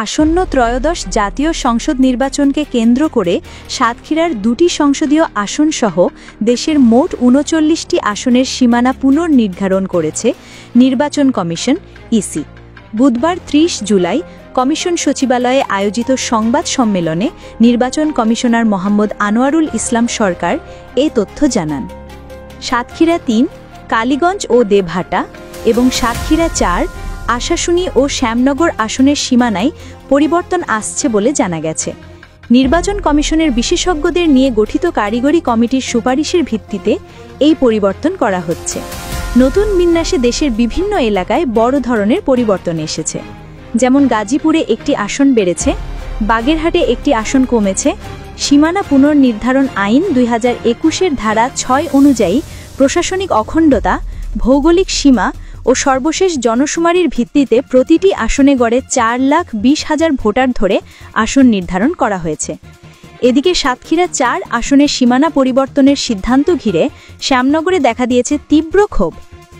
আসন্ন ত্রয়োদশ জাতীয় সংসদ নির্বাচনকে কেন্দ্র করে সাতক্ষীরার ২টি সংসদীয় আসনসহ দেশের মোট ৩৯টি আসনের সীমানা পুনর্নির্ধারণ করেছে নির্বাচন কমিশন ইসি। বুধবার ৩০ জুলাই কমিশন সচিবালয়ে আয়োজিত সংবাদ সম্মেলনে নির্বাচন কমিশনার মোহাম্মদ আনোয়ারুল ইসলাম সরকার এ তথ্য জানান। সাতক্ষীরা ৩, কালীগঞ্জ ও দেবহাটা এবং সাতক্ষীরা ৪, আশাশুনি ও শ্যামনগর আসনের সীমানায় পরিবর্তন আসছে বলে জানা গেছে। নির্বাচন কমিশনের বিশেষজ্ঞদের নিয়ে গঠিত কারিগরি কমিটির সুপারিশের ভিত্তিতে এই পরিবর্তন করা হচ্ছে। নতুন বিন্যাসে দেশের বিভিন্ন এলাকায় বড় ধরনের পরিবর্তন এসেছে, যেমন গাজীপুরে একটি আসন বেড়েছে, বাগেরহাটে একটি আসন কমেছে। সীমানা পুনর্নির্ধারণ আইন ২০২১-এর ধারা ৬ অনুযায়ী প্রশাসনিক অখণ্ডতা, ভৌগোলিক সীমা ও সর্বশেষ জনশুমারির ভিত্তিতে প্রতিটি আসনে গড়ে ৪,২০,০০০ ভোটার ধরে আসন নির্ধারণ করা হয়েছে। এদিকে সাতক্ষীরা ৪ আসনের সীমানা পরিবর্তনের সিদ্ধান্ত ঘিরে শ্যামনগরে দেখা দিয়েছে তীব্র ক্ষোভ।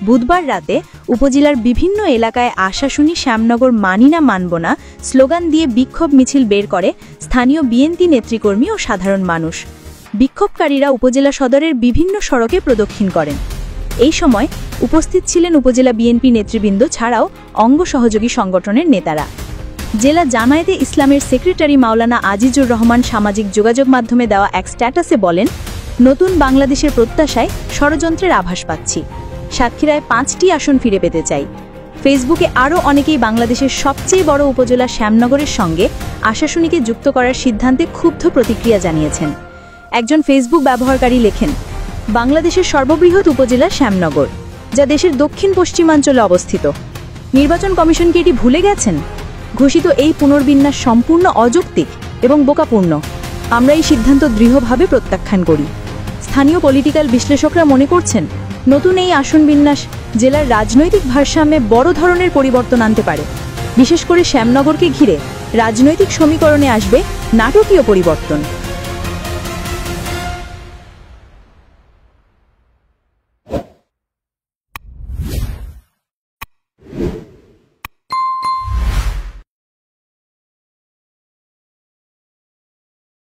বুধবার রাতে উপজেলার বিভিন্ন এলাকায় আশাশুনি শ্যামনগর মানি না মানব না স্লোগান দিয়ে বিক্ষোভ মিছিল বের করে স্থানীয় বিএনপি নেতৃকর্মী ও সাধারণ মানুষ। বিক্ষোভকারীরা উপজেলা সদরের বিভিন্ন সড়কে প্রদক্ষিণ করেন। এই সময় উপস্থিত ছিলেন উপজেলা বিএনপি নেতৃবৃন্দ ছাড়াও অঙ্গ সহযোগী সংগঠনের নেতারা। জেলা জামায়াতে ইসলামের সেক্রেটারি মাওলানা আজিজুর রহমান সামাজিক যোগাযোগ মাধ্যমে দেওয়া এক স্ট্যাটাসে বলেন, নতুন বাংলাদেশের প্রত্যাশায় ষড়যন্ত্রের আভাস পাচ্ছি। সাতক্ষীরায় 5টি আসন ফিরে পেতে চাই। ফেসবুকে আরও অনেকেই বাংলাদেশের সবচেয়ে বড় উপজেলা শ্যামনগরের সঙ্গে আশাশুনিকে যুক্ত করার সিদ্ধান্তে ক্ষুব্ধ প্রতিক্রিয়া জানিয়েছেন। একজন ফেসবুক ব্যবহারকারী লেখেন, বাংলাদেশের সর্ববৃহৎ উপজেলা শ্যামনগর, যা দেশের দক্ষিণ পশ্চিমাঞ্চলে অবস্থিত। নির্বাচন কমিশন কি এটি ভুলে গেছেন? ঘোষিত এই পুনর্বিন্যাস সম্পূর্ণ অযৌক্তিক এবং বোকাপূর্ণ। আমরা এই সিদ্ধান্ত দৃঢ়ভাবে প্রত্যাখ্যান করি। স্থানীয় পলিটিক্যাল বিশ্লেষকরা মনে করছেন, নতুন এই আসন বিন্যাস জেলার রাজনৈতিক ভারসাম্যে বড় ধরনের পরিবর্তন আনতে পারে। বিশেষ করে শ্যামনগরকে ঘিরে রাজনৈতিক সমীকরণে আসবে নাটকীয় পরিবর্তন।